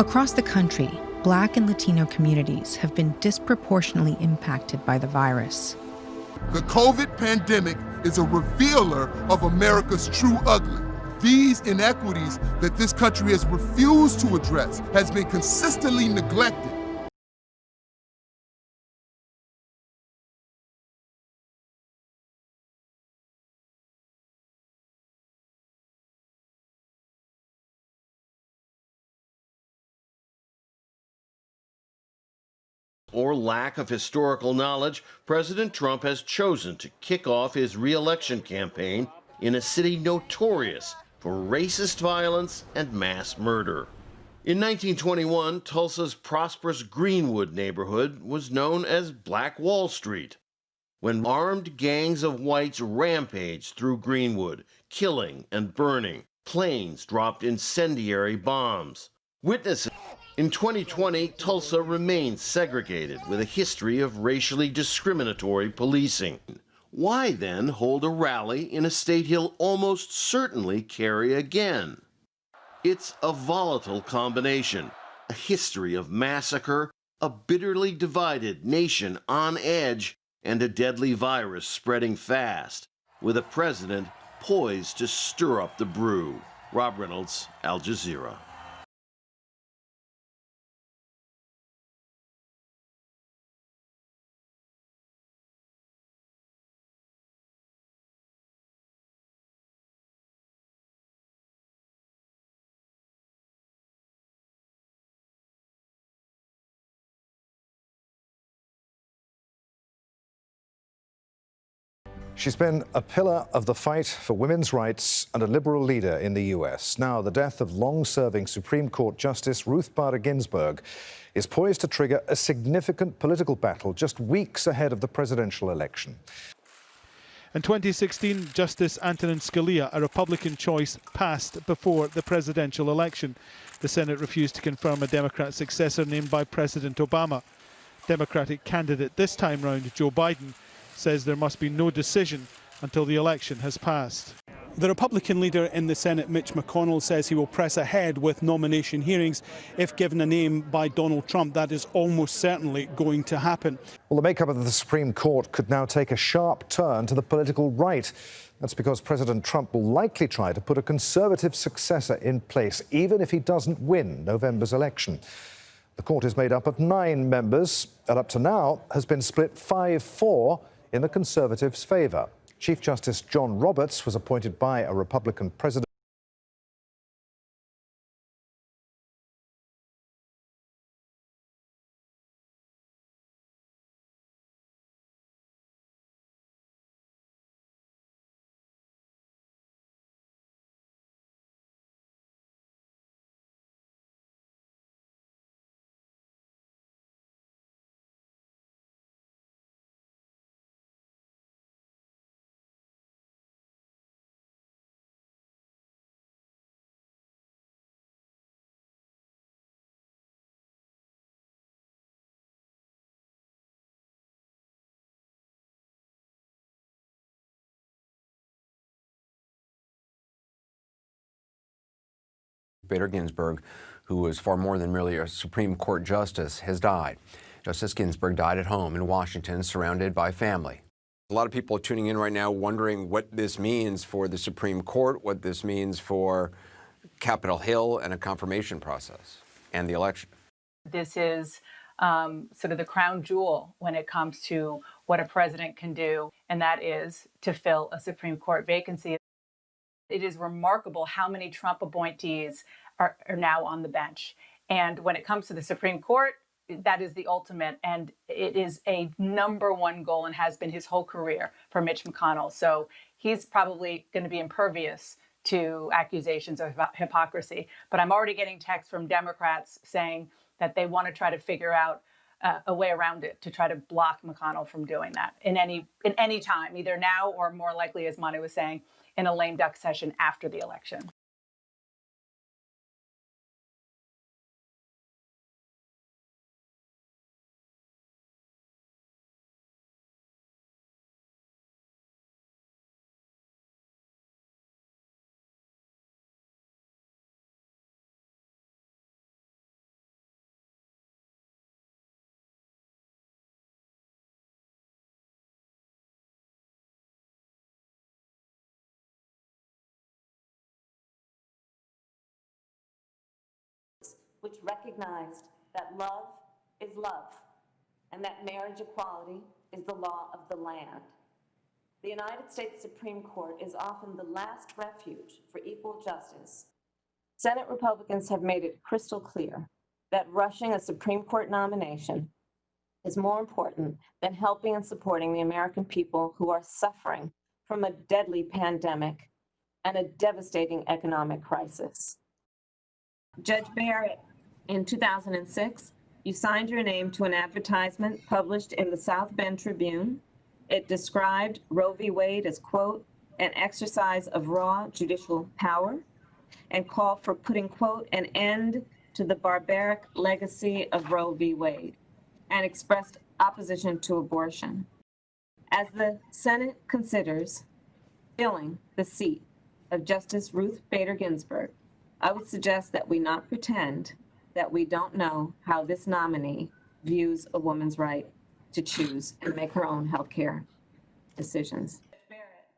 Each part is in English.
Across the country, Black and Latino communities have been disproportionately impacted by the virus. The COVID pandemic is a revealer of America's true ugly. These inequities that this country has refused to address has been consistently neglected. Or lack of historical knowledge, President Trump has chosen to kick off his re-election campaign in a city notorious for racist violence and mass murder. In 1921, Tulsa's prosperous Greenwood neighborhood was known as Black Wall Street, when armed gangs of whites rampaged through Greenwood, killing and burning. Planes dropped incendiary bombs. Witnesses. In 2020, Tulsa remains segregated with a history of racially discriminatory policing. Why then hold a rally in a state he'll almost certainly carry again? It's a volatile combination, a history of massacre, a bitterly divided nation on edge, and a deadly virus spreading fast, with a president poised to stir up the brew. Rob Reynolds, Al Jazeera. She's been a pillar of the fight for women's rights and a liberal leader in the U.S. Now, the death of long-serving Supreme Court Justice Ruth Bader Ginsburg is poised to trigger a significant political battle just weeks ahead of the presidential election. In 2016, Justice Antonin Scalia, a Republican choice, passed before the presidential election. The Senate refused to confirm a Democrat successor named by President Obama. Democratic candidate this time round, Joe Biden, says there must be no decision until the election has passed. The Republican leader in the Senate, Mitch McConnell, says he will press ahead with nomination hearings if given a name by Donald Trump. That is almost certainly going to happen. Well, the makeup of the Supreme Court could now take a sharp turn to the political right. That's because President Trump will likely try to put a conservative successor in place, even if he doesn't win November's election. The court is made up of 9 members, and up to now has been split 5-4 in the Conservatives' favour. Chief Justice John Roberts was appointed by a Republican president. Bader Ginsburg, who was far more than merely a Supreme Court justice, has died. Justice Ginsburg died at home in Washington, surrounded by family. A lot of people are tuning in right now wondering what this means for the Supreme Court, what this means for Capitol Hill and a confirmation process and the election. This is sort of the crown jewel when it comes to what a president can do, and that is to fill a Supreme Court vacancy. It is remarkable how many Trump appointees are now on the bench. And when it comes to the Supreme Court, that is the ultimate. And it is a #1 goal and has been his whole career for Mitch McConnell. So he's probably going to be impervious to accusations of hypocrisy. But I'm already getting texts from Democrats saying that they want to try to figure out a way around it to try to block McConnell from doing that in any time, either now or more likely, as Manu was saying, in a lame duck session after the election. which recognized that love is love and that marriage equality is the law of the land. The United States Supreme Court is often the last refuge for equal justice. Senate Republicans have made it crystal clear that rushing a Supreme Court nomination is more important than helping and supporting the American people who are suffering from a deadly pandemic and a devastating economic crisis. Judge Barrett, in 2006, you signed your name to an advertisement published in the South Bend Tribune. It described Roe v. Wade as, quote, an exercise of raw judicial power, and called for putting, quote, an end to the barbaric legacy of Roe v. Wade, and expressed opposition to abortion. As the Senate considers filling the seat of Justice Ruth Bader Ginsburg, I would suggest that we not pretend that we don't know how this nominee views a woman's right to choose and make her own health care decisions. Barrett,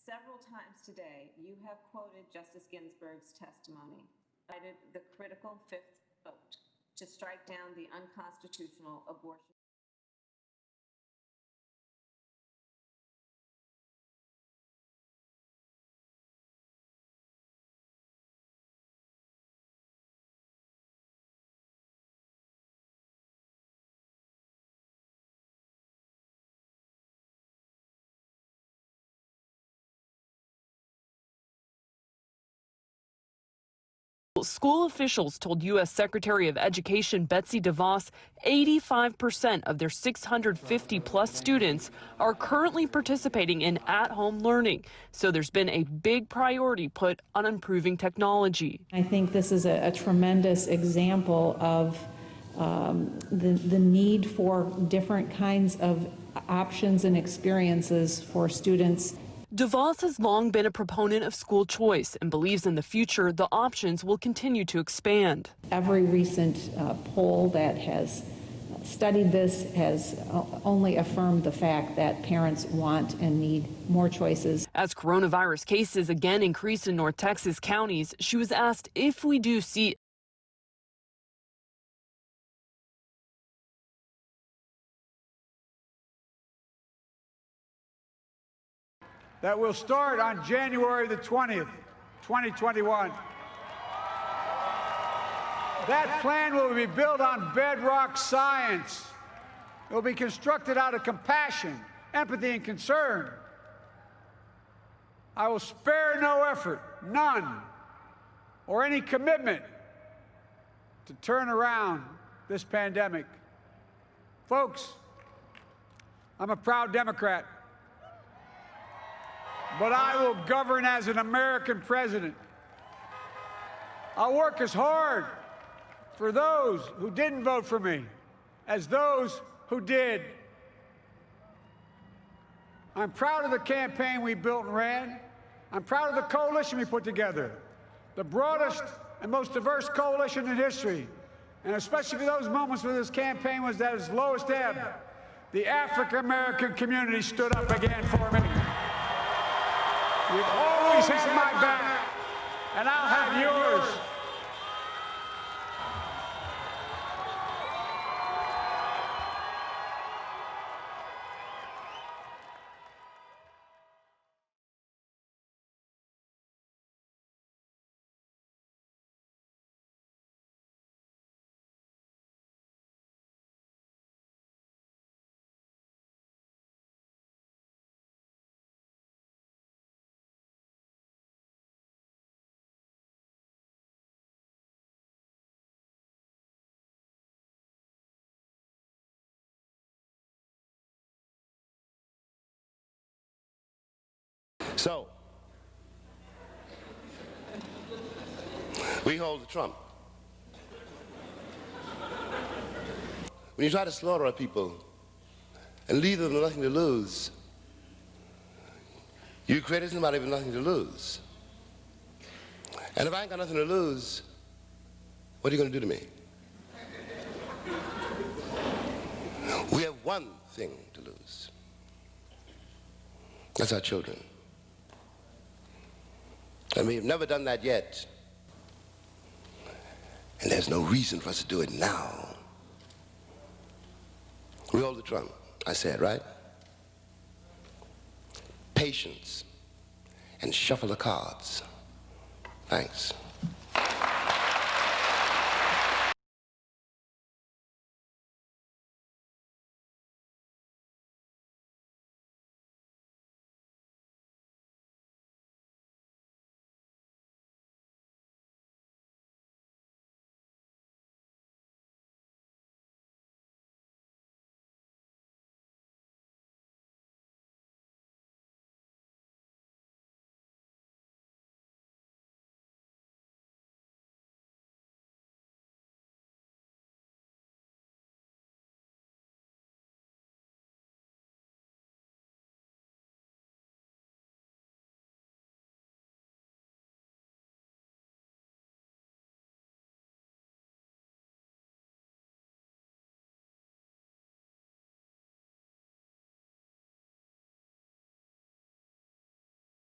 several times today, you have quoted Justice Ginsburg's testimony, cited the critical fifth vote to strike down the unconstitutional abortion. School officials told U.S. Secretary of Education Betsy DeVos 85% of their 650-plus students are currently participating in at-home learning. So there's been a big priority put on improving technology. I think this is a tremendous example of the need for different kinds of options and experiences for students. DeVos has long been a proponent of school choice and believes in the future the options will continue to expand. Every recent poll that has studied this has only affirmed the fact that parents want and need more choices. As coronavirus cases again increase in North Texas counties, she was asked if we do see that will start on January the 20th, 2021. That plan will be built on bedrock science. It will be constructed out of compassion, empathy, and concern. I will spare no effort, none, or any commitment to turn around this pandemic. Folks, I'm a proud Democrat. But I will govern as an American president. I'll work as hard for those who didn't vote for me as those who did. I'm proud of the campaign we built and ran. I'm proud of the coalition we put together, the broadest and most diverse coalition in history, and especially for those moments where this campaign was at its lowest ebb. The African-American community stood up again for me. You've always had my back, and I'll have yours. So, we hold the trump. When you try to slaughter our people and leave them with nothing to lose, you created somebody with nothing to lose. And if I ain't got nothing to lose, what are you going to do to me? We have one thing to lose. That's our children. And we've never done that yet. And there's no reason for us to do it now. We hold the trump, I said, right? Patience and shuffle the cards. Thanks.